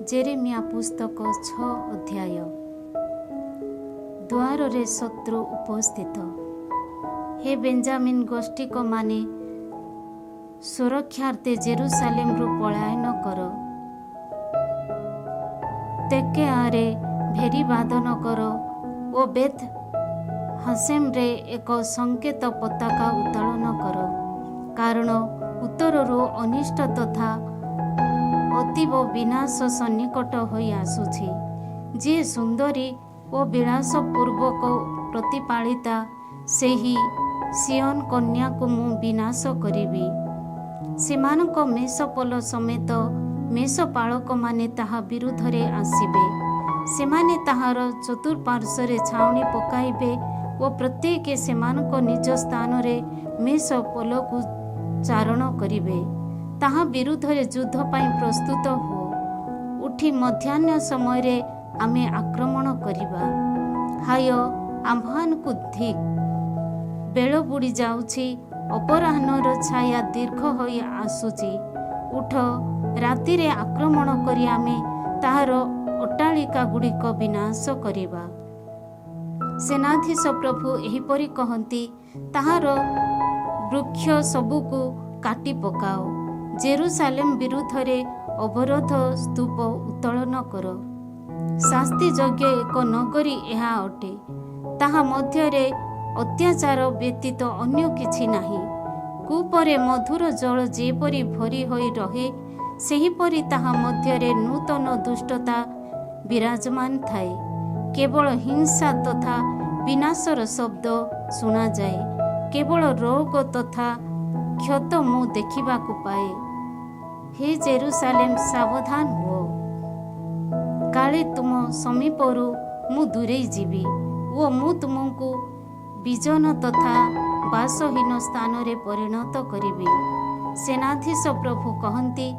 Jeremiah पुस्तक 6 अध्याय। द्वार रे शत्रु उपस्थित। हे बेंजामिन गोष्ठीक माने सुरक्षार्थे जेरुसालेम रु पलायन कर। तेकेआरे भेरी बादन कर ओ बेथ हसेम रे एक संकेत पताका उत्तोलन कर। कारण उत्तररु अनिष्ट तथा अतीव विनाश सन्निकट होई आसुछि। जे सुंदरी ओ विलास पूर्वक प्रतिपालिता सेही सियन कन्या को मु विनाश करिबि। सेमानक मेषपल समेत मेषपालक माने ताहा विरुद्धरे आसिबे। सेमाने ताहार चतुर्पार्श्वरे छाउनी पकाइबे ओ प्रत्येक सेमानक निज स्थान रे मेषपल को चारण करिबे। ताहा विरुद्धरे युद्ध पाई प्रस्तुत हो। उठी मध्याह्न समय रे आमे आक्रमण करिबा। हाय आम्भान को धिक। बेल बुड़ी जाउछि, अपराह्नर छाया दीर्घ होई आसुछि। उठ राति रे आक्रमण करी आमे ताहार अट्टालिका गुड़िक विनाश करिबा। सेनाधीश प्रभु एहिपरि कहंती, ताहार वृक्ष सबुको काटी पकाओ। जेरुसालेम विरुद्धरे अवरोध स्तूप उत्तोलन कर। शास्ति योग्य एक नगरी यह अटे। ताहा मध्यरे अत्याचार व्यतीत अन्य किछि नाही। कूपरे मधुर जल जेपरि भरी होई रहे, सेहीपरि ताहा मध्यरे नूतन दुष्टता विराजमान थाए। केवल हिंसा तथा विनाशर शब्द सुना जाए। केवल रोग तथा क्षत मु देखिबाकु पाए। हे जेरुसालेम सावधान हो, काले तुम समीपरू मु दूरेई जीवी ओ मु तुमको विजन तथा बासहीन स्थान रे परिणत करिबी। सेनाधीश प्रभु कहंती,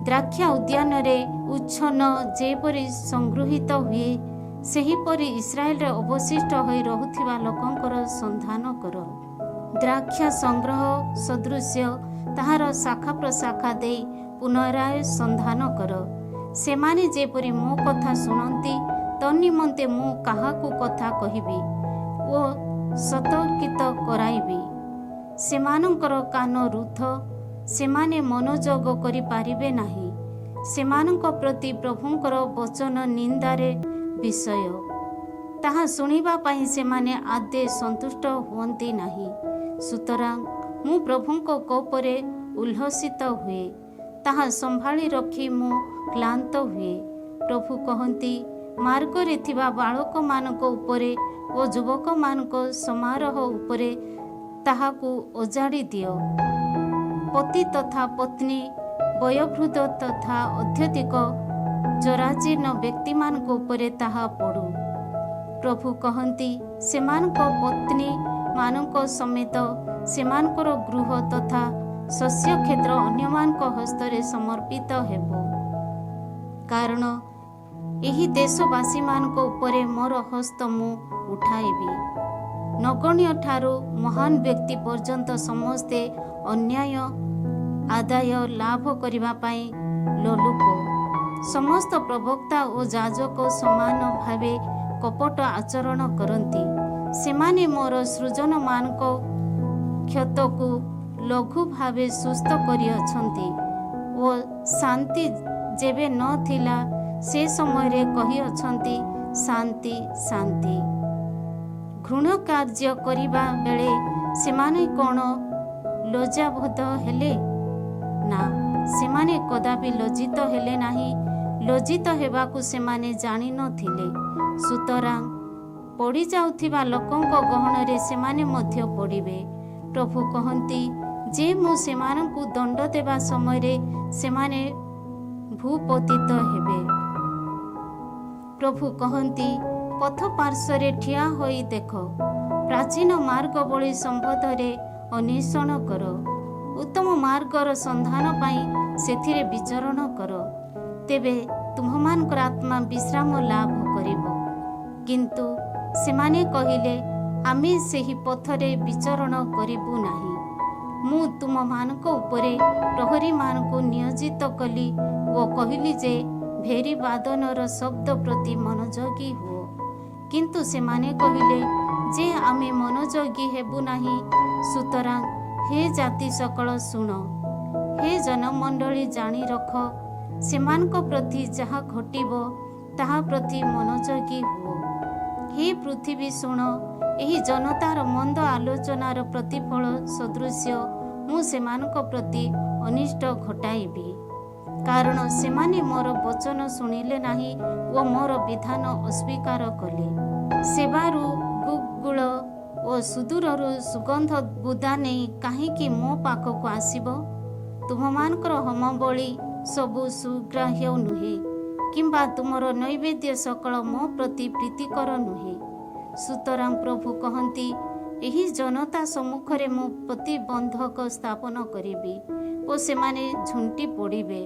द्राक्षा उद्यान रे उच्छन जेपरि संगृहीत हुए, सेहीपरि इस्राएल रे अवशिष्ट होई रहुथिबा लोकंकर संधान कर। द्राक्षा संग्रह सदृश्य ताहार शाखा प्रशाखा दे पुनराय संधान कर। सेमाने जेपरि मो कथा सुनंती, तन्निमंते मु काहाकू कथा कहिबी ओ सतर्कित कराइबी। सेमानंकर कान रुद्ध, सेमाने मनोजोग करि पारिबे नाही। सेमानंक प्रति प्रभुंकर वचन निंदारे विषय। ताहा सुनिबा पाई सेमाने आदे संतुष्ट हुअंती नाही। सुतरां मु प्रभुंक कोपरे उल्लसित हुए। ताहा संभाली रखी मु क्लांत हुए। प्रभु कहंती, मार्ग रे थिबा बालक मानक उपरे ओ युवक मानक समारोह उपरे ताहाकू ओजाड़ी दियो। पति तथा पत्नी, वयोवृद्ध तथा अत्यधिक जराजीर्ण व्यक्ति मानक उपरे ताहा पड़ू। प्रभु कहंती, सेमानक पत्नी मानक समेत सेमानकर गृह तथा शस्य क्षेत्र अन्यमानक हस्तरे समर्पित हेबो। कारण एही देशवासी मानक उपरे मोर हस्त मु उठाइबी। नगण्य ठारू महान व्यक्ति पर्यंत समस्ते अन्याय आदाय लाभ करिबा पाई लोलुप। समस्त प्रवक्ता ओ जाजक समान भावे कपट आचरण करती। सेमाने मोर सृजन मानक क्षतकू लघु भावे सुस्थ करि अछंती ओ शांति जेबे न थिला से समय रे कहि अछंती, शांति शांति। घृण कार्य करिबा बेले सेमाने कोन लज्जाबोध हेले ना? सेमाने कदापि लज्जित हेले नाही। लज्जित हेबाकू सेमाने जानि न थिले। सुतरां पड़ी जाउथिबा लोकंक गहन रे सेमाने मध्य पड़िबे। प्रभु कहंती, जे मु सेमानंकु दंड देबा समय रे सेमाने भूपतित हेबे। प्रभु कहंती, पथ पार्श्वरे ठिया होई देख, प्राचीन मार्ग बळी संबंधरे अन्वेषण कर। उत्तम मार्गर संधान पाई सेथिरे विचरण कर। तेबे तुम्हमानकर आत्मा विश्राम लाभ करिबो। किंतु सेमाने कहिले, आमे सेही पथरे विचरण करिबु नाही। मु तुम मानक उपरे प्रहरी मानक नियोजित कली ओ कहिली जे ଭେରୀ ବାଦନର ଶବ୍ଦ ପ୍ରତି ମନୋଯୋଗୀ ହୁଅ। କିନ୍ତୁ ସେମାନେ କହିଲେ ଯେ ଆମେ ମନୋଯୋଗୀ ହେବୁ ନାହିଁ। ସୁତରାଂ ହେ ଜାତି ସକଳ ଶୁଣ, ହେ ଜନମଣ୍ଡଳୀ ଜାଣି ରଖ, ସେମାନଙ୍କ ପ୍ରତି ଯାହା ଘଟିବ ତାହା ପ୍ରତି ମନୋଯୋଗୀ ହୁଅ। ହେ ପୃଥିବୀ ଶୁଣ, ଏହି ଜନତାର ମନ୍ଦ ଆଲୋଚନାର ପ୍ରତିଫଳ ସଦୃଶ୍ୟ ମୁଁ ସେମାନଙ୍କ ପ୍ରତି ଅନିଷ୍ଟ ଘଟାଇବି। କାରଣ ସେମାନେ ମୋର ବଚନ ଶୁଣିଲେ ନାହିଁ ଓ ମୋର ବିଧାନ ଅସ୍ୱୀକାର କଲେ। ସେବାରୁ ଗୁଗୁଳ ଓ ସୁଦୂରରୁ ସୁଗନ୍ଧ ବୁଦା ନେଇ କାହିଁକି ମୋ ପାଖକୁ ଆସିବ? ତୁମମାନଙ୍କର ହୋମବଳି ସବୁ ସୁଗ୍ରାହ୍ୟ ନୁହେଁ, କିମ୍ବା ତୁମର ନୈବେଦ୍ୟ ସକଳ ମୋ ପ୍ରତି ପ୍ରୀତିକର ନୁହେଁ। ସୁତରାଂ ପ୍ରଭୁ କହନ୍ତି, ଏହି ଜନତା ସମ୍ମୁଖରେ ମୁଁ ପ୍ରତିବନ୍ଧକ ସ୍ଥାପନ କରିବି ଓ ସେମାନେ ଝୁଣ୍ଟି ପଡ଼ିବେ।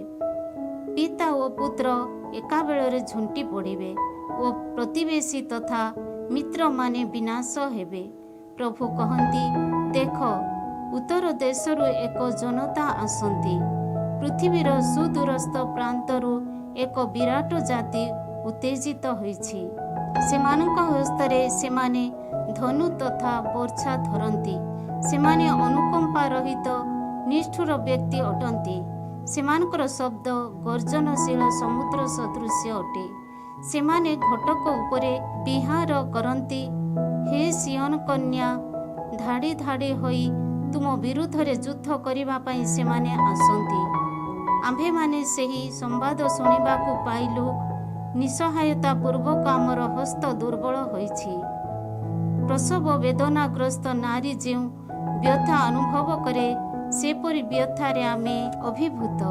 ପିତା ଓ ପୁତ୍ର ଏକାବେଳରେ ଝୁଣ୍ଟି ପଡ଼ିବେ ଓ ପ୍ରତିବେଶୀ ତଥା ମିତ୍ରମାନେ ବିନାଶ ହେବେ। ପ୍ରଭୁ କହନ୍ତି, ଦେଖ, ଉତ୍ତର ଦେଶରୁ ଏକ ଜନତା ଆସନ୍ତି, ପୃଥିବୀର ସୁଦୂରସ୍ଥ ପ୍ରାନ୍ତରୁ ଏକ ବିରାଟ ଜାତି ଉତ୍ତେଜିତ ହୋଇଛି। ସେମାନଙ୍କ ହସ୍ତରେ ସେମାନେ ଧନୁ ତଥା ବର୍ଚ୍ଛା ଧରନ୍ତି। ସେମାନେ ଅନୁକମ୍ପା ରହିତ ନିଷ୍ଠୁର ବ୍ୟକ୍ତି ଅଟନ୍ତି। ସେମାନଙ୍କର ଶବ୍ଦ ଗର୍ଜନଶୀଳ ସମୁଦ୍ର ସଦୃଶ୍ୟ ଅଟେ। ସେମାନେ ଘଟକ ଉପରେ ବିହାର କରନ୍ତି। ହେ ସିୟନ କନ୍ୟା, ଧାଡ଼ି ଧାଡ଼ି ହୋଇ ତୁମ ବିରୁଦ୍ଧରେ ଯୁଦ୍ଧ କରିବା ପାଇଁ ସେମାନେ ଆସନ୍ତି। ଆମ୍ଭେମାନେ ସେହି ସମ୍ବାଦ ଶୁଣିବାକୁ ପାଇଲୁ, ନିଃସହାୟତା ପୂର୍ବକ ଆମର ହସ୍ତ ଦୁର୍ବଳ ହୋଇଛି। ପ୍ରସବ ବେଦନାଗ୍ରସ୍ତ ନାରୀ ଯେଉଁ ବ୍ୟଥା ଅନୁଭବ କରେ, ସେପରି ବ୍ୟଥାରେ ଆମେ ଅଭିଭୂତ।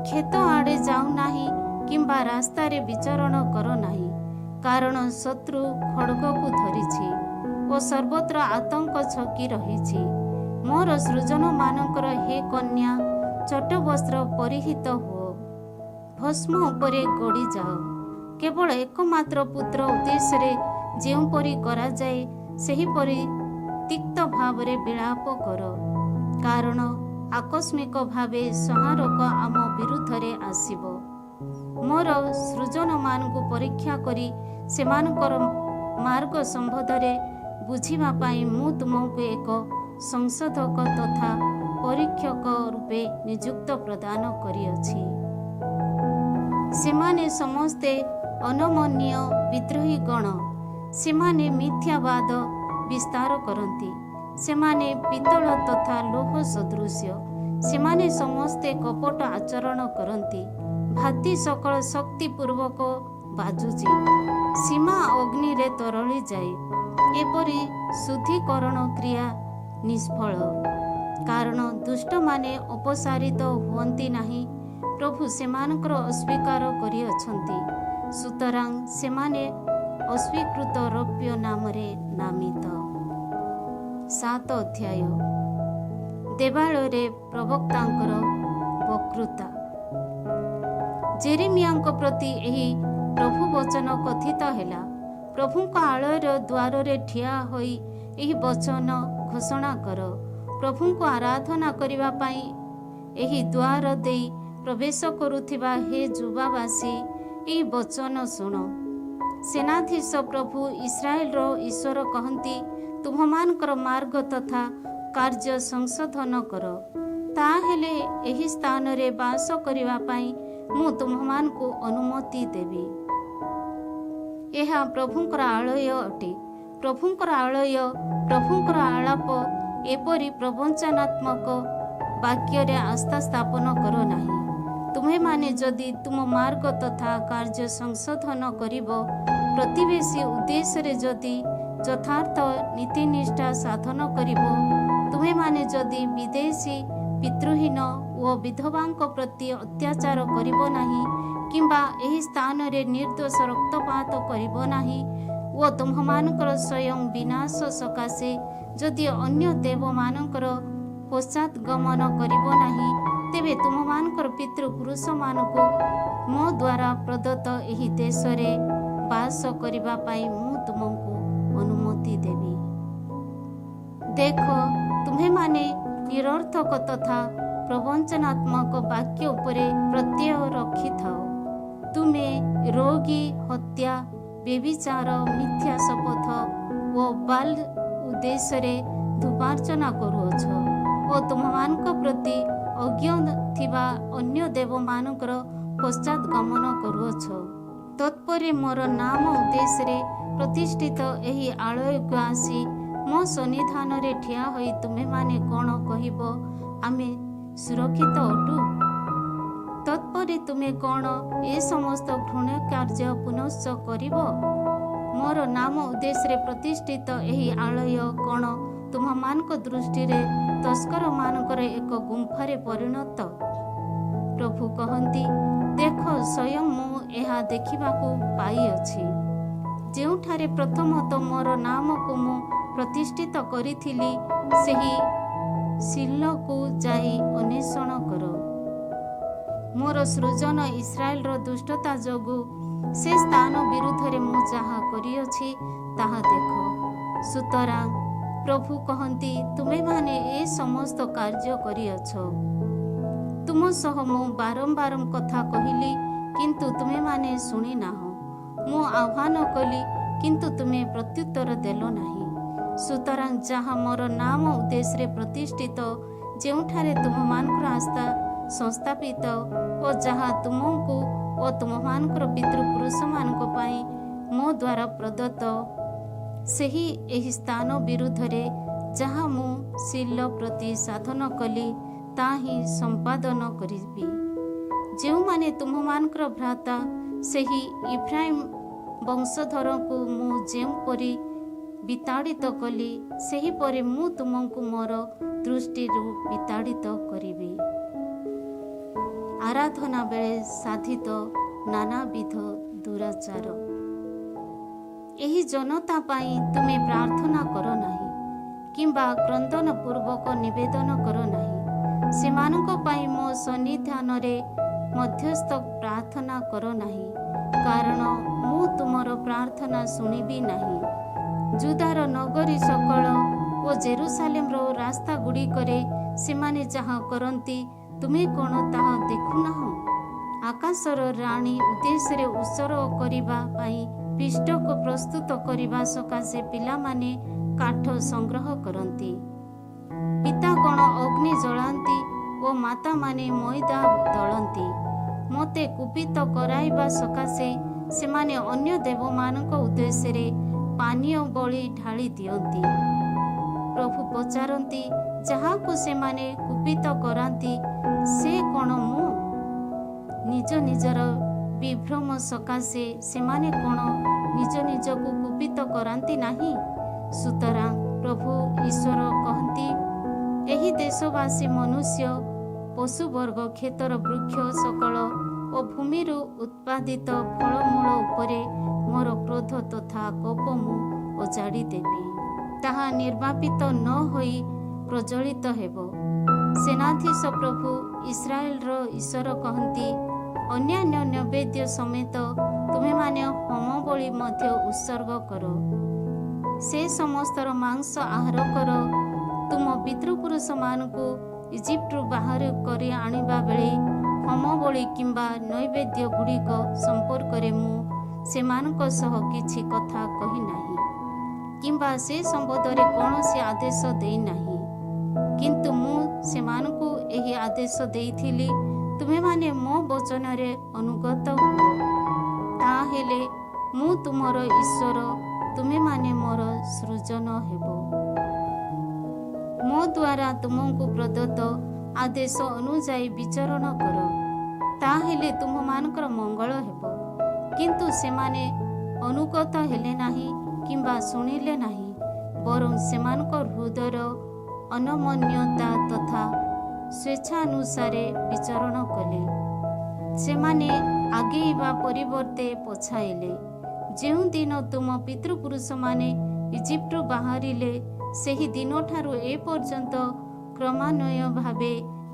କ୍ଷେତ ଆଡ଼େ ଯାଉନାହିଁ କିମ୍ବା ରାସ୍ତାରେ ବିଚରଣ କର ନାହିଁ, କାରଣ ଶତ୍ରୁ ଖଡ଼ଗକୁ ଧରିଛି ଓ ସର୍ବତ୍ର ଆତଙ୍କ ଛକି ରହିଛି। ମୋର ସୃଜନମାନଙ୍କର ହେ କନ୍ୟା, ଚଟ ବସ୍ତ୍ର ପରିହିତ ହୁଅ, ଭସ୍ମ ଉପରେ ଗଡ଼ିଯାଅ। କେବଳ ଏକମାତ୍ର ପୁତ୍ର ଉଦ୍ଦେଶ୍ୟରେ ଯେଉଁପରି କରାଯାଏ, ସେହିପରି ତିକ୍ତ ଭାବରେ ବିଳାପ କର। କାରଣ ଆକସ୍ମିକ ଭାବେ ସଂହାରକ ଆମ ବିରୁଦ୍ଧରେ ଆସିବ। ମୋର ସୃଜନମାନଙ୍କୁ ପରୀକ୍ଷା କରି ସେମାନଙ୍କର ମାର୍ଗ ସମ୍ବନ୍ଧରେ ବୁଝିବା ପାଇଁ ମୁଁ ତୁମକୁ ଏକ ସଂଶୋଧକ ତଥା ପରୀକ୍ଷକ ରୂପେ ନିଯୁକ୍ତ ପ୍ରଦାନ କରିଅଛି। ସେମାନେ ସମସ୍ତେ ଅନମନୀୟ ବିଦ୍ରୋହୀ ଗଣ। ସେମାନେ ମିଥ୍ୟାବାଦ ବିସ୍ତାର କରନ୍ତି। ସେମାନେ ପିତ୍ତଳ ତଥା ଲୌହ ସଦୃଶ୍ୟ। ସେମାନେ ସମସ୍ତେ କପଟ ଆଚରଣ କରନ୍ତି। ଭାତି ସକଳ ଶକ୍ତିପୂର୍ବକ ବାଜୁଛି, ସୀମା ଅଗ୍ନିରେ ତରଳି ଯାଏ। ଏପରି ଶୁଦ୍ଧିକରଣ କ୍ରିୟା ନିଷ୍ଫଳ, କାରଣ ଦୁଷ୍ଟମାନେ ଅପସାରିତ ହୁଅନ୍ତି ନାହିଁ। ପ୍ରଭୁ ସେମାନଙ୍କର ଅସ୍ୱୀକାର କରିଅଛନ୍ତି, ସୁତରାଂ ସେମାନେ ଅସ୍ୱୀକୃତ ରୌପ୍ୟ ନାମରେ ନାମିତ। 7 ଅଧ୍ୟାୟ। ଦେବାଳୟରେ ପ୍ରବକ୍ତାଙ୍କର ବକ୍ତୃତା। ଜେରେମିୟାଙ୍କ ପ୍ରତି ଏହି ପ୍ରଭୁ ବଚନ କଥିତ ହେଲା। ପ୍ରଭୁଙ୍କ ଆଳୟର ଦ୍ୱାରରେ ଠିଆ ହୋଇ ଏହି ବଚନ ଘୋଷଣା କର। ପ୍ରଭୁଙ୍କୁ ଆରାଧନା କରିବା ପାଇଁ ଏହି ଦ୍ୱାର ଦେଇ ପ୍ରବେଶ କରୁଥିବା ହେ ଯୁବାବାସୀ, ଏହି ବଚନ ଶୁଣ। ସେନାଧୀଶ ପ୍ରଭୁ ଇସ୍ରାଏଲର ଈଶ୍ୱର କହନ୍ତି, ତୁମମାନଙ୍କର ମାର୍ଗ ତଥା କାର୍ଯ୍ୟ ସଂଶୋଧନ କର। ତାହେଲେ ଏହି ସ୍ଥାନରେ ବାସ କରିବା ପାଇଁ ମୁଁ ତୁମମାନଙ୍କୁ ଅନୁମତି ଦେବି। ଏହା ପ୍ରଭୁଙ୍କର ଆଳୟ ଅଟେ। ପ୍ରଭୁଙ୍କର ଆଳୟ, ପ୍ରଭୁଙ୍କର ଆଳାପ ଏପରି ପ୍ରବଞ୍ଚନାତ୍ମକ ବାକ୍ୟରେ ଆସ୍ଥା ସ୍ଥାପନ କର ନାହିଁ। ତୁମେମାନେ ଯଦି ତୁମ ମାର୍ଗ ତଥା କାର୍ଯ୍ୟ ସଂଶୋଧନ କରିବ, ପ୍ରତିବେଶୀ ଉଦ୍ଦେଶ୍ୟରେ ଯଦି ଯଥାର୍ଥ ନୀତିନିଷ୍ଠା ସାଧନ କରିବ, ତୁମେମାନେ ଯଦି ବିଦେଶୀ, ପିତୃହୀନ ଓ ବିଧବାଙ୍କ ପ୍ରତି ଅତ୍ୟାଚାର କରିବ ନାହିଁ, କିମ୍ବା ଏହି ସ୍ଥାନରେ ନିର୍ଦ୍ଦୋଷ ରକ୍ତପାତ କରିବ ନାହିଁ ଓ ତୁମମାନଙ୍କର ସ୍ୱୟଂ ବିନାଶ ସକାଶେ ଯଦି ଅନ୍ୟ ଦେବମାନଙ୍କର ପଶ୍ଚାତଗମନ କରିବ ନାହିଁ, ତେବେ ତୁମମାନଙ୍କର ପିତୃପୁରୁଷମାନଙ୍କୁ ମୋ ଦ୍ୱାରା ପ୍ରଦତ୍ତ ଏହି ଦେଶରେ ବାସ କରିବା ପାଇଁ ମୁଁ ତୁମକୁ ଅନୁମତି ଦେବି। ଦେଖ, ତୁମେମାନେ ନିରର୍ଥକ ତଥା ପ୍ରବଞ୍ଚନାତ୍ମକ ବାକ୍ୟ ଉପରେ ପ୍ରତ୍ୟୟ ରଖିଥାଅ। ତୁମେ ରୋଗୀ, ହତ୍ୟା, ବ୍ୟଭିଚାର, ମିଥ୍ୟା ଶପଥ ଓ ବାଲ୍ ଉଦ୍ଦେଶ୍ୟରେ ଧୂପାର୍ଚ୍ଚନା କରୁଅଛ ଓ ତୁମମାନଙ୍କ ପ୍ରତି ଅଜ୍ଞ ଥିବା ଅନ୍ୟ ଦେବମାନଙ୍କର ପଶ୍ଚାତ୍ ଗମନ କରୁଅଛ। ତତ୍ପରେ ମୋର ନାମ ଉଦ୍ଦେଶ୍ୟରେ ପ୍ରତିଷ୍ଠିତ ଏହି ଆଳୟକୁ ଆସି ମୋ ସନ୍ନିଧାନରେ ଠିଆ ହୋଇ ତୁମେମାନେ କ'ଣ କହିବ, ଆମେ ସୁରକ୍ଷିତ ଅଟୁ? ତତ୍ପରେ ତୁମେ କ'ଣ ଏ ସମସ୍ତ ଘୃଣ୍ୟ କାର୍ଯ୍ୟ ପୁନଶ୍ଚ କରିବ? ମୋର ନାମ ଉଦ୍ଦେଶ୍ୟରେ ପ୍ରତିଷ୍ଠିତ ଏହି ଆଳୟ କ'ଣ ତୁମମାନଙ୍କ ଦୃଷ୍ଟିରେ ତସ୍କରମାନଙ୍କର ଏକ ଗୁମ୍ଫାରେ ପରିଣତ? ପ୍ରଭୁ କହନ୍ତି, ଦେଖ, ସ୍ୱୟଂ ମୁଁ ଏହା ଦେଖିବାକୁ ପାଇଅଛି। ଯେଉଁଠାରେ ପ୍ରଥମତଃ ମୋର ନାମକୁ ମୁଁ ପ୍ରତିଷ୍ଠିତ କରିଥିଲି, ସେହି ସିଲୋକୁ ଯାଇ ଅନ୍ୱେଷଣ କର। ମୋର ସୃଜନ ଇସ୍ରାଏଲର ଦୁଷ୍ଟତା ଯୋଗୁଁ ସେ ସ୍ଥାନ ବିରୁଦ୍ଧରେ ମୁଁ ଯାହା କରିଅଛି ତାହା ଦେଖ। ସୁତରାଂ ପ୍ରଭୁ କହନ୍ତି, ତୁମେମାନେ ଏ ସମସ୍ତ କାର୍ଯ୍ୟ କରିଅଛ। ତୁମ ସହ ମୁଁ ବାରମ୍ବାର କଥା କହିଲି, କିନ୍ତୁ ତୁମେମାନେ ଶୁଣିନାହଁ। ମୁଁ ଆହ୍ୱାନ କଲି, କିନ୍ତୁ ତୁମେ ପ୍ରତ୍ୟୁତ୍ତର ଦେଲ ନାହିଁ। ସୁତରାଂ ଯାହା ମୋର ନାମ ଉଦ୍ଦେଶ୍ୟରେ ପ୍ରତିଷ୍ଠିତ, ଯେଉଁଠାରେ ତୁମମାନଙ୍କର ଆସ୍ଥା ସଂସ୍ଥାପିତ ଓ ଯାହା ତୁମକୁ ଓ ତୁମମାନଙ୍କର ପିତୃପୁରୁଷମାନଙ୍କ ପାଇଁ ମୋ ଦ୍ୱାରା ପ୍ରଦତ୍ତ, ସେହି ଏହି ସ୍ଥାନ ବିରୁଦ୍ଧରେ ଯାହା ମୁଁ ସିଲୋ ପ୍ରତି ସାଧନ କଲି, ତାହା ହିଁ ସମ୍ପାଦନ କରିବି। ଯେଉଁମାନେ ତୁମମାନଙ୍କର ଭ୍ରାତା, ସେହି ଇଫ୍ରାଇମ୍ ବଂଶଧରଙ୍କୁ ମୁଁ ଯେଉଁପରି ବିତାଡ଼ିତ କଲି, ସେହିପରି ମୁଁ ତୁମକୁ ମୋର ଦୃଷ୍ଟିରୁ ବିତାଡ଼ିତ କରିବି। ଆରାଧନା ବେଳେ ସାଧିତ ନାନାବିଧ ଦୁରାଚାର। ଏହି ଜନତା ପାଇଁ ତୁମେ ପ୍ରାର୍ଥନା କର ନାହିଁ, କିମ୍ବା କ୍ରନ୍ଦନ ପୂର୍ବକ ନିବେଦନ କର ନାହିଁ। ସେମାନଙ୍କ ପାଇଁ ମୋ ସନ୍ନିଧାନରେ ମଧ୍ୟସ୍ଥ ପ୍ରାର୍ଥନା କର ନାହିଁ, କାରଣ ମୁଁ ତୁମର ପ୍ରାର୍ଥନା ଶୁଣିବି ନାହିଁ। ଜୁଦାର ନଗରୀ ସକଳ ଓ ଜେରୁସାଲେମର ରାସ୍ତାଗୁଡ଼ିକରେ ସେମାନେ ଯାହା କରନ୍ତି, ତୁମେ କ'ଣ ତାହା ଦେଖୁନାହଁ? ଆକାଶର ରାଣୀ ଉଦ୍ଦେଶ୍ୟରେ ଉତ୍ସର୍ଗ କରିବା ପାଇଁ ପିଷ୍ଟକ ପ୍ରସ୍ତୁତ କରିବା ସକାଶେ ପିଲାମାନେ କାଠ ସଂଗ୍ରହ କରନ୍ତି। ପିତା କ'ଣ ଅଗ୍ନି ଜଳାନ୍ତି ଓ ମାତାମାନେ ମଇଦା ଦଳନ୍ତି। ମୋତେ କୁପିତ କରାଇବା ସକାଶେ ସେମାନେ ଅନ୍ୟ ଦେବମାନଙ୍କ ଉଦ୍ଦେଶ୍ୟରେ ପାନୀୟ ବଳି ଢାଳି ଦିଅନ୍ତି। ପ୍ରଭୁ ପଚାରନ୍ତି, ଯାହାକୁ ସେମାନେ କୁପିତ କରାନ୍ତି, ସେ କ'ଣ ମୁଁ? ନିଜ ନିଜର ବିଭ୍ରମ ସକାଶେ ସେମାନେ କ'ଣ ନିଜ ନିଜକୁ କୁପିତ କରାନ୍ତି ନାହିଁ? ସୁତରାଂ ପ୍ରଭୁ ଈଶ୍ୱର କହନ୍ତି, ଏହି ଦେଶବାସୀ ମନୁଷ୍ୟ, ପଶୁବର୍ଗ, କ୍ଷେତର ବୃକ୍ଷ ସକଳ ଓ ଭୂମିରୁ ଉତ୍ପାଦିତ ଫଳମୂଳ ଉପରେ ମୋର କ୍ରୋଧ ତଥା କୋପ ମୁଁ ଅଜାଡ଼ି ଦେବି। ତାହା ନିର୍ବାପିତ ନ ହୋଇ ପ୍ରଜ୍ୱଳିତ ହେବ। ସେନାଧୀଶ ପ୍ରଭୁ ଇସ୍ରାଏଲର ଈଶ୍ୱର କହନ୍ତି, ଅନ୍ୟାନ୍ୟ ନୈବେଦ୍ୟ ସମେତ ତୁମେମାନେ ହୋମବଳି ମଧ୍ୟ ଉତ୍ସର୍ଗ କର। ସେ ସମସ୍ତର ମାଂସ ଆହାର କର। ତୁମ ପିତୃପୁରୁଷମାନଙ୍କୁ ଇଜିପ୍ଟରୁ ବାହାର କରି ଆଣିବା ବେଳେ ହୋମବଳି କିମ୍ବା ନୈବେଦ୍ୟ ଗୁଡ଼ିକ ସମ୍ପର୍କରେ ମୁଁ ସେମାନଙ୍କ ସହ କିଛି କଥା କହିନାହିଁ, କିମ୍ବା ସେ ସମ୍ବନ୍ଧରେ କୌଣସି ଆଦେଶ ଦେଇନାହିଁ। କିନ୍ତୁ ମୁଁ ସେମାନଙ୍କୁ ଏହି ଆଦେଶ ଦେଇଥିଲି, ତୁମେମାନେ ମୋ ବଚନରେ ଅନୁଗତ ହୁଅ। ତାହେଲେ ମୁଁ ତୁମର ଈଶ୍ୱର, ତୁମେମାନେ ମୋର ସୃଜନ ହେବ। ମୋ ଦ୍ୱାରା ତୁମକୁ ପ୍ରଦତ୍ତ ଆଦେଶ ଅନୁଯାୟୀ ବିଚରଣ କର, ତାହେଲେ ତୁମମାନଙ୍କର ମଙ୍ଗଳ ହେବ। କିନ୍ତୁ ସେମାନେ ଅନୁଗତ ହେଲେ ନାହିଁ କିମ୍ବା ଶୁଣିଲେ ନାହିଁ, ବରଂ ସେମାନଙ୍କ ହୃଦୟର ଅନମନ୍ୟତା ତଥା ସ୍ୱେଚ୍ଛାନୁସାରେ ବିଚରଣ କଲେ। ସେମାନେ ଆଗେଇବା ପରିବର୍ତ୍ତେ ପଛାଇଲେ। ଯେଉଁଦିନ ତୁମ ପିତୃପୁରୁଷମାନେ ଇଜିପ୍ଟରୁ ବାହାରିଲେ, ସେହି ଦିନଠାରୁ ଏପର୍ଯ୍ୟନ୍ତ କ୍ରମାନ୍ୱୟ ଭାବେ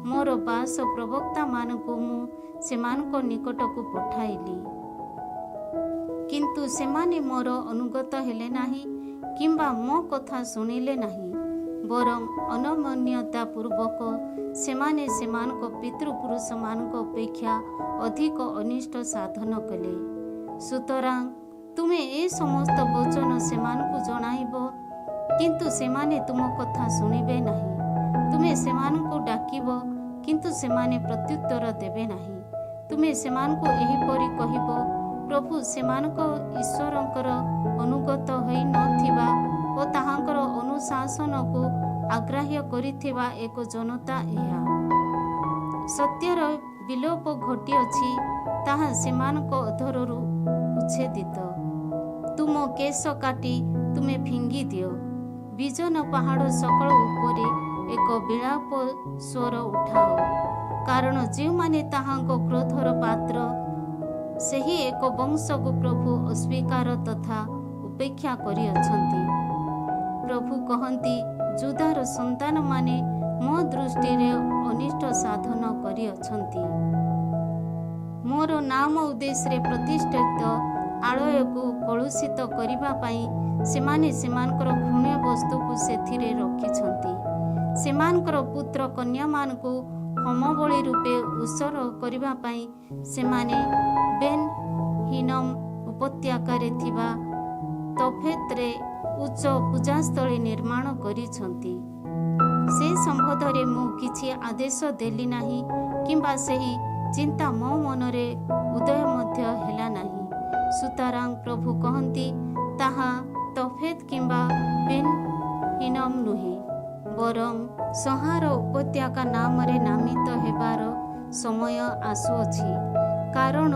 ମୋର ବାସ ପ୍ରବକ୍ତାମାନଙ୍କୁ ମୁଁ ସେମାନଙ୍କ ନିକଟକୁ ପଠାଇଲି। କିନ୍ତୁ ସେମାନେ ମୋର ଅନୁଗତ ହେଲେ ନାହିଁ କିମ୍ବା ମୋ କଥା ଶୁଣିଲେ ନାହିଁ, ବରଂ ଅନମନ୍ୟତା ପୂର୍ବକ ସେମାନେ ସେମାନଙ୍କ ପିତୃପୁରୁଷମାନଙ୍କ ଅପେକ୍ଷା ଅଧିକ ଅନିଷ୍ଟ ସାଧନ କଲେ। ସୁତରାଂ ତୁମେ ଏ ସମସ୍ତ ବଚନ ସେମାନଙ୍କୁ ଜଣାଇବ, କିନ୍ତୁ ସେମାନେ ତୁମ କଥା ଶୁଣିବେ ନାହିଁ। ତୁମେ ସେମାନଙ୍କୁ ଡାକିବ, କିନ୍ତୁ ସେମାନେ ପ୍ରତ୍ୟୁତ୍ତର ଦେବେ ନାହିଁ। ତୁମେ ସେମାନଙ୍କୁ ଏହିପରି କହିବ, ପ୍ରଭୁ ସେମାନଙ୍କ ଈଶ୍ୱରଙ୍କର ଅନୁଗତ ହୋଇନଥିବା ଓ ତାହାଙ୍କର ଅନୁଶାସନକୁ ଆଗ୍ରାହ୍ୟ କରିଥିବା ଏକ ଜନତା ଏହା। ସତ୍ୟର ବିଲୋପ ଘଟିଅଛି, ତାହା ସେମାନଙ୍କ ଅଧରରୁ ଉଚ୍ଛେଦିତ। ତୁମ କେଶ କାଟି ତୁମେ ଫିଙ୍ଗି ଦିଅ। ବିଜନ ପାହାଡ଼ ସକଳ ଉପରେ ଏକ ବିଳାପ ସ୍ୱର ଉଠାଅ, କାରଣ ଯେଉଁମାନେ ତାହାଙ୍କ କ୍ରୋଧର ପାତ୍ର, ସେହି ଏକ ବଂଶକୁ ପ୍ରଭୁ ଅସ୍ୱୀକାର ତଥା ଉପେକ୍ଷା କରିଅଛନ୍ତି। ପ୍ରଭୁ କହନ୍ତି, ଯୁଦାର ସନ୍ତାନମାନେ ମୋ ଦୃଷ୍ଟିରେ ଅନିଷ୍ଟ ସାଧନ କରିଅଛନ୍ତି। ମୋର ନାମ ଉଦ୍ଦେଶ୍ୟରେ ପ୍ରତିଷ୍ଠିତ ଆଳୟକୁ କଳୁଷିତ କରିବା ପାଇଁ ସେମାନେ ସେମାନଙ୍କର ଘୃଣ୍ୟ ବସ୍ତୁକୁ ସେଥିରେ ରଖିଛନ୍ତି। ସେମାନଙ୍କର ପୁତ୍ର କନ୍ୟାମାନଙ୍କୁ ହୋମବଳି ରୂପେ ଉତ୍ସର୍ଗ କରିବା ପାଇଁ ସେମାନେ ବେନ୍ ହିନମ୍ ଉପତ୍ୟକାରେ ଥିବା ତୋଫେତରେ ଉଚ୍ଚ ପୂଜାସ୍ଥଳୀ ନିର୍ମାଣ କରିଛନ୍ତି। ସେ ସମ୍ବନ୍ଧରେ ମୁଁ କିଛି ଆଦେଶ ଦେଲି ନାହିଁ, କିମ୍ବା ସେହି ଚିନ୍ତା ମୋ ମନରେ ଉଦୟ ମଧ୍ୟ ହେଲା ନାହିଁ। ସୁତରାଂ ପ୍ରଭୁ କହନ୍ତି, ତାହା ତୋଫେତ କିମ୍ବା ବେନ୍ ହିନମ୍ ନୁହେଁ, ବରଂ ସଂହାର ଉପତ୍ୟକା ନାମରେ ନାମିତ ହେବାର ସମୟ ଆସୁଅଛି। କାରଣ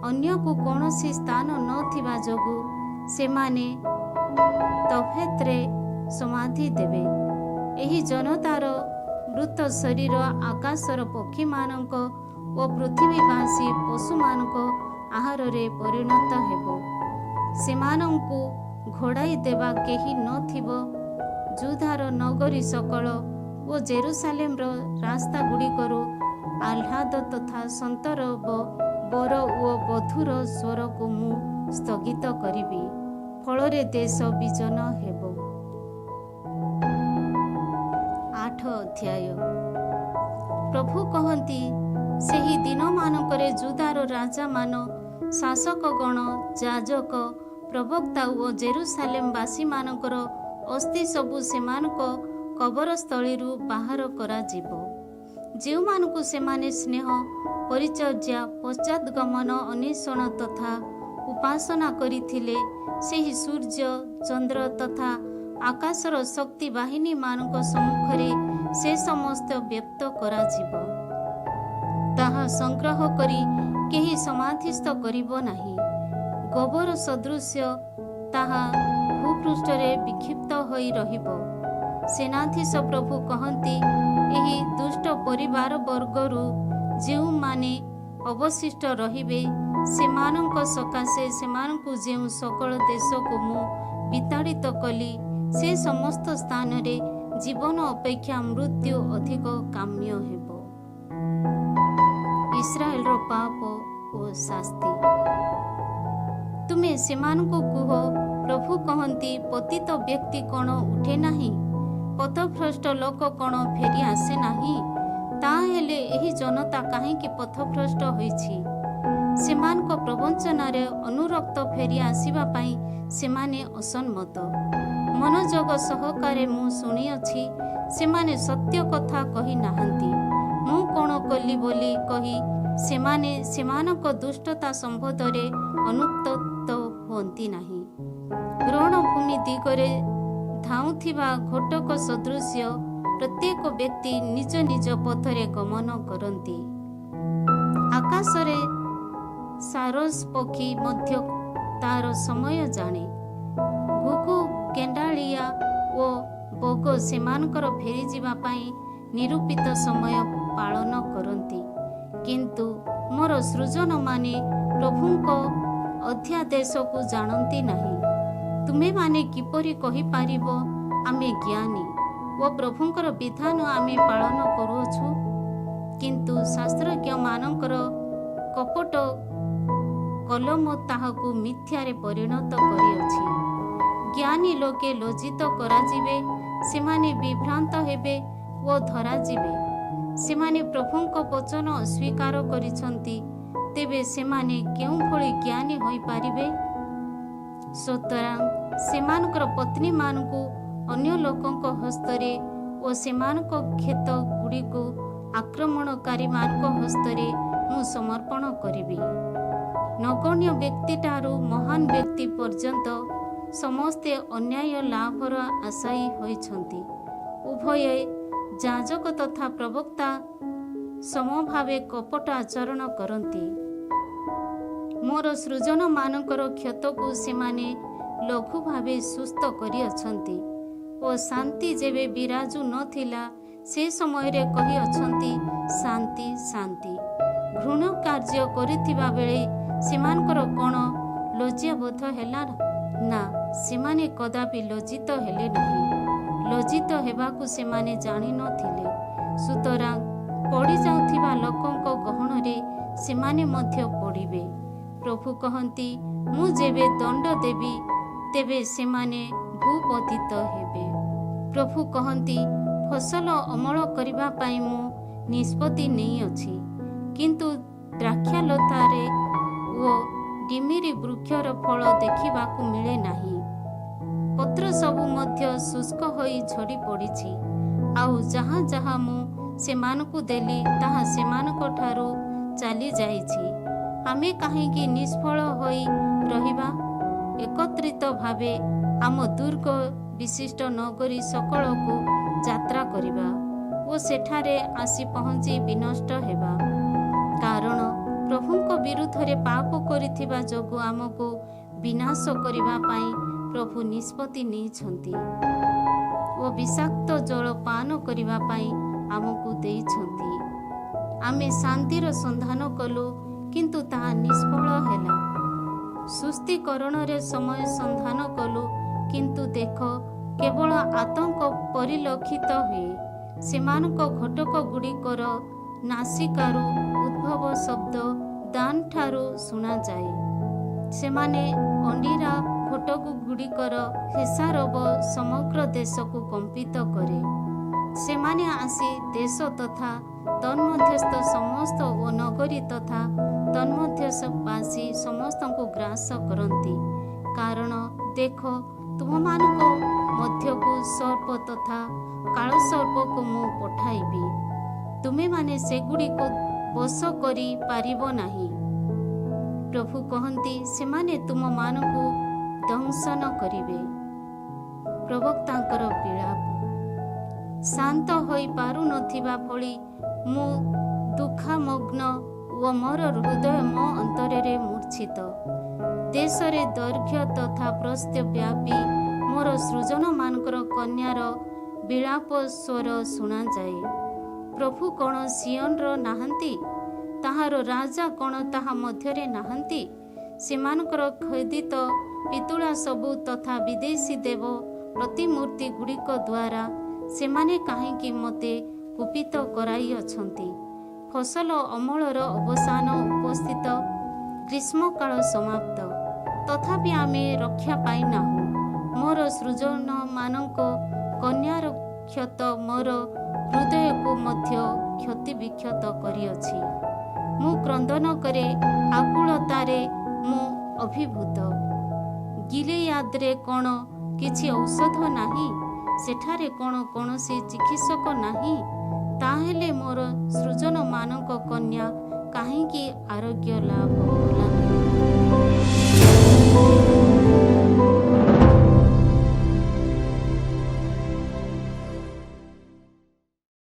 ଅନ୍ୟକୁ କୌଣସି ସ୍ଥାନ ନଥିବା ଯୋଗୁଁ ସେମାନେ ତୋଫେତରେ ସମାଧି ଦେବେ। ଏହି ଜନତାର ମୃତ ଶରୀର ଆକାଶର ପକ୍ଷୀମାନଙ୍କ ଓ ପୃଥିବୀବାସୀ ପଶୁମାନଙ୍କ ଆହାରରେ ପରିଣତ ହେବ। ସେମାନଙ୍କୁ ଘୋଡ଼ାଇ ଦେବା କେହି ନଥିବ। ଯୁଦାର ନଗରୀ ସକଳ ଓ ଜେରୁସାଲେମର ରାସ୍ତାଗୁଡ଼ିକରୁ ଆହ୍ଲାଦ ତଥା ସନ୍ତରବ ବର ଓ ବଧୂର ସ୍ୱରକୁ ମୁଁ ସ୍ଥଗିତ କରିବି। ଫଳରେ ଦେଶ ବିଜନ ହେବ। 8 ଅଧ୍ୟାୟ। ପ୍ରଭୁ କହନ୍ତି, ସେହି ଦିନମାନଙ୍କରେ ଯୁଦାର ରାଜାମାନ, ଶାସକଗଣ, ଯାଜକ, ପ୍ରବକ୍ତା ଓ ଜେରୁସାଲେମବାସୀମାନଙ୍କର ଅସ୍ଥି ସବୁ ସେମାନଙ୍କ କବରସ୍ଥଳୀରୁ ବାହାର କରାଯିବ। ଯେଉଁମାନଙ୍କୁ ସେମାନେ ସ୍ନେହ, ପରିଚର୍ଯ୍ୟା, ପଶ୍ଚାଦ୍ଗମନ, ଅନ୍ୱେଷଣ ତଥା ଉପାସନା କରିଥିଲେ, ସେହି ସୂର୍ଯ୍ୟ, ଚନ୍ଦ୍ର ତଥା ଆକାଶର ଶକ୍ତି ବାହିନୀମାନଙ୍କ ସମ୍ମୁଖରେ ସେ ସମସ୍ତ ବ୍ୟକ୍ତ କରାଯିବ। ତାହା ସଂଗ୍ରହ କରି କେହି ସମାଧିସ୍ଥ କରିବ ନାହିଁ। ଗୋବର ସଦୃଶ୍ୟ ତାହା ଭୂପୃଷ୍ଠରେ ବିକ୍ଷିପ୍ତ ହୋଇ ରହିବ। ସେନାଧୀଶ ପ୍ରଭୁ କହନ୍ତି, ଏହି ଦୁଷ୍ଟ ପରିବାର ବର୍ଗରୁ ଯେଉଁମାନେ ଅବଶିଷ୍ଟ ରହିବେ, ସେମାନଙ୍କ ସକାଶେ ସେମାନଙ୍କୁ ଯେଉଁ ସକଳ ଦେଶକୁ ମୁଁ ବିତାଡ଼ିତ କଲି, ସେ ସମସ୍ତ ସ୍ଥାନରେ ଜୀବନ ଅପେକ୍ଷା ମୃତ୍ୟୁ ଅଧିକ କାମ୍ୟ ହେବ। ଇସ୍ରାଏଲର ପାପ ଓ ଶାସ୍ତି। ତୁମେ ସେମାନଙ୍କୁ କୁହ, ପ୍ରଭୁ କହନ୍ତି, ପତିତ ବ୍ୟକ୍ତି କ'ଣ ଉଠେ ନାହିଁ? ପଥଭ୍ରଷ୍ଟ ଲୋକ କ'ଣ ଫେରି ଆସେ ନାହିଁ? ତାହେଲେ ଏହି ଜନତା କାହିଁକି ପଥଭ୍ରଷ୍ଟ ହୋଇଛି? ସେମାନଙ୍କ ପ୍ରବଞ୍ଚନାରେ ଅନୁରକ୍ତ ଫେରି ଆସିବା ପାଇଁ ସେମାନେ ଅସମ୍ମତ। ମନୋଯୋଗ ସହକାରେ ମୁଁ ଶୁଣିଅଛି, ସେମାନେ ସତ୍ୟ କଥା କହି ନାହାନ୍ତି। ମୁଁ କ'ଣ କଲି ବୋଲି କହି ସେମାନେ ସେମାନଙ୍କ ଦୁଷ୍ଟତା ସମ୍ବନ୍ଧରେ ଅନୁତପ୍ତ ହୁଅନ୍ତି ନାହିଁ। ରଣଭୂମି ଦିଗରେ ଧାଉଁଥିବା ଘଟକ ସଦୃଶ୍ୟ ପ୍ରତ୍ୟେକ ବ୍ୟକ୍ତି ନିଜ ନିଜ ପଥରେ ଗମନ କରନ୍ତି। ଆକାଶରେ ସାରସ ପକ୍ଷୀ ମଧ୍ୟ ତାର ସମୟ ଜାଣେ। ଘୁଘୁ, ଗେଣ୍ଡାଳିଆ ଓ ବଗ ସେମାନଙ୍କର ଫେରିଯିବା ପାଇଁ ନିରୂପିତ ସମୟ ପାଳନ କରନ୍ତି। କିନ୍ତୁ ମୋର ସୃଜନମାନେ ପ୍ରଭୁଙ୍କ ଅଧ୍ୟାଦେଶକୁ ଜାଣନ୍ତି ନାହିଁ। ତୁମେମାନେ କିପରି କହିପାରିବ, ଆମେ ଜ୍ଞାନୀ ଓ ପ୍ରଭୁଙ୍କର ବିଧାନ ଆମେ ପାଳନ କରୁଅଛୁ? କିନ୍ତୁ ଶାସ୍ତ୍ରଜ୍ଞମାନଙ୍କର କପଟ କଲମ ତାହାକୁ ମିଥ୍ୟାରେ ପରିଣତ କରିଅଛି। ଜ୍ଞାନୀ ଲୋକେ ଲଜ୍ଜିତ କରାଯିବେ, ସେମାନେ ବିଭ୍ରାନ୍ତ ହେବେ ଓ ଧରାଯିବେ। ସେମାନେ ପ୍ରଭୁଙ୍କ ବଚନ ଅସ୍ୱୀକାର କରିଛନ୍ତି, ତେବେ ସେମାନେ କେଉଁଭଳି ଜ୍ଞାନୀ ହୋଇପାରିବେ? ସୁତରାଂ ସେମାନଙ୍କର ପତ୍ନୀମାନଙ୍କୁ ଅନ୍ୟ ଲୋକଙ୍କ ହସ୍ତରେ ଓ ସେମାନଙ୍କ କ୍ଷେତ ଗୁଡ଼ିକୁ ଆକ୍ରମଣକାରୀମାନଙ୍କ ହସ୍ତରେ ମୁଁ ସମର୍ପଣ କରିବି। ନଗଣ୍ୟ ବ୍ୟକ୍ତିଠାରୁ ମହାନ ବ୍ୟକ୍ତି ପର୍ଯ୍ୟନ୍ତ ସମସ୍ତେ ଅନ୍ୟାୟ ଲାଭର ଆଶାୟୀ ହୋଇଛନ୍ତି। ଉଭୟ ଯାଜକ ତଥା ପ୍ରବକ୍ତା ସମଭାବେ କପଟ ଆଚରଣ କରନ୍ତି। ମୋର ସୃଜନମାନଙ୍କର କ୍ଷତକୁ ସେମାନେ ଲଘୁ ଭାବେ ସୁସ୍ଥ କରିଅଛନ୍ତି ଓ ଶାନ୍ତି ଯେବେ ବିରାଜୁ ନଥିଲା ସେ ସମୟରେ କହିଅଛନ୍ତି, ଶାନ୍ତି ଶାନ୍ତି। ଘୃଣ କାର୍ଯ୍ୟ କରିଥିବା ବେଳେ ସେମାନଙ୍କର କ'ଣ ଲଜ୍ଜାବୋଧ ହେଲା? ନା, ସେମାନେ କଦାପି ଲଜ୍ଜିତ ହେଲେ ନାହିଁ। ଲଜ୍ଜିତ ହେବାକୁ ସେମାନେ ଜାଣିନଥିଲେ। ସୁତରାଂ ପଡ଼ିଯାଉଥିବା ଲୋକଙ୍କ ଗହଣରେ ସେମାନେ ମଧ୍ୟ ପଡ଼ିବେ। ପ୍ରଭୁ କହନ୍ତି, ମୁଁ ଯେବେ ଦଣ୍ଡ ଦେବି ତେବେ ସେମାନେ ଭୂପତିତ ହେବେ। ପ୍ରଭୁ କହନ୍ତି, ଫସଲ ଅମଳ କରିବା ପାଇଁ ମୁଁ ନିଷ୍ପତ୍ତି ନେଇଅଛି, କିନ୍ତୁ ଦ୍ରାକ୍ଷାଲତାରେ ଓ ଡିମିରି ବୃକ୍ଷର ଫଳ ଦେଖିବାକୁ ମିଳେ ନାହିଁ। ପତ୍ର ସବୁ ମଧ୍ୟ ଶୁଷ୍କ ହୋଇ ଝଡ଼ି ପଡ଼ିଛି। ଆଉ ଯାହା ଯାହା ମୁଁ ସେମାନଙ୍କୁ ଦେଲି ତାହା ସେମାନଙ୍କ ଠାରୁ ଚାଲିଯାଇଛି। ଆମେ କାହିଁକି ନିଷ୍ଫଳ ହୋଇ ରହିବା? ଏକତ୍ରିତ ଭାବେ ଆମ ଦୁର୍ଗ ବିଶିଷ୍ଟ ନଗରୀ ସକଳକୁ ଯାତ୍ରା କରିବା ଓ ସେଠାରେ ଆସି ପହଞ୍ଚି ବିନଷ୍ଟ ହେବା। କାରଣ ପ୍ରଭୁଙ୍କ ବିରୁଦ୍ଧରେ ପାପ କରିଥିବା ଯୋଗୁଁ ଆମକୁ ବିନାଶ କରିବା ପାଇଁ ପ୍ରଭୁ ନିଷ୍ପତ୍ତି ନେଇଛନ୍ତି ଓ ବିଷାକ୍ତ ଜଳ ପାନ କରିବା ପାଇଁ ଆମକୁ ଦେଇଛନ୍ତି। ଆମେ ଶାନ୍ତିର ସନ୍ଧାନ କଲୁ, କିନ୍ତୁ ତାହା ନିଷ୍ଫଳ ହେଲା। ସୁସ୍ଥୀକରଣରେ ସମୟ ସନ୍ଧାନ କଲୁ, କିନ୍ତୁ ଦେଖ, କେବଳ ଆତଙ୍କ ପରିଲକ୍ଷିତ ହୁଏ। ସେମାନଙ୍କ ଘଟକ ଗୁଡ଼ିକର ନାସିକାରୁ ଉଦ୍ଭବ ଶବ୍ଦ ଦାନଠାରୁ ଶୁଣାଯାଏ। ସେମାନେ ଅଣ୍ଡିରା ଘଟକ ଗୁଡ଼ିକର ହେସାରବ ସମଗ୍ର ଦେଶକୁ କମ୍ପିତ କରେ। ସେମାନେ ଆସି ଦେଶ ତଥା ତନ୍ମଧ୍ୟସ୍ଥ ସମସ୍ତ ଓ ନଗରୀ ତଥା ତନ୍ମଧ୍ୟବାସୀ ସମସ୍ତଙ୍କୁ ଗ୍ରାସ କରନ୍ତି। କାରଣ ଦେଖ, ତୁମମାନଙ୍କ ମଧ୍ୟକୁ ସର୍ପ ତଥା କାଳସର୍ପକୁ ମୁଁ ପଠାଇବି। ତୁମେମାନେ ସେଗୁଡ଼ିକୁ ବଶ କରି ପାରିବ ନାହିଁ। ପ୍ରଭୁ କହନ୍ତି, ସେମାନେ ତୁମମାନଙ୍କୁ ଦଂଶନ କରିବେ। ପ୍ରବକ୍ତାଙ୍କର ବିଳାପ। ଶାନ୍ତ ହୋଇପାରୁନଥିବା ଭଳି ମୁଁ ଦୁଃଖମଗ୍ନ ଓ ମୋର ହୃଦୟ ମୋ ଅନ୍ତରରେ ମୂର୍ଚ୍ଛିତ। ଦେଶରେ ଦୈର୍ଘ୍ୟ ତଥା ପ୍ରସ୍ଥ ବ୍ୟାପୀ ମୋର ସୃଜନମାନଙ୍କର କନ୍ୟାର ବିଳାପ ସ୍ୱର ଶୁଣାଯାଏ। ପ୍ରଭୁ କ'ଣ ସିୟନ୍‌ର ନାହାନ୍ତି? ତାହାର ରାଜା କ'ଣ ତାହା ମଧ୍ୟରେ ନାହାନ୍ତି? ସେମାନଙ୍କର ଖୋଦିତ ପିତୁଳା ସବୁ ତଥା ବିଦେଶୀ ଦେବ ପ୍ରତିମୂର୍ତ୍ତି ଗୁଡ଼ିକ ଦ୍ୱାରା ସେମାନେ କାହିଁକି ମୋତେ କୁପିତ କରାଇଅଛନ୍ତି? ଫସଲ ଅମଳର ଅବସାନ ଉପସ୍ଥିତ, ଗ୍ରୀଷ୍ମକାଳ ସମାପ୍ତ, ତଥାପି ଆମେ ରକ୍ଷା ପାଇନାହୁଁ। ମୋର ସୃଜନମାନଙ୍କ କନ୍ୟାର କ୍ଷତ ମୋର ହୃଦୟକୁ ମଧ୍ୟ କ୍ଷତିବିକ୍ଷତ କରିଅଛି। ମୁଁ କ୍ରନ୍ଦନ କରେ, ଆକୁଳତାରେ ମୁଁ ଅଭିଭୂତ। ଗିଲେୟାଦରେ କ'ଣ କିଛି ଔଷଧ ନାହିଁ? ସେଠାରେ କ'ଣ କୌଣସି ଚିକିତ୍ସକ ନାହିଁ? ତାହେଲେ ମୋର ସୃଜନମାନଙ୍କ କନ୍ୟା କାହିଁକି ଆରୋଗ୍ୟ ଲାଭ କଲା ନାହିଁ?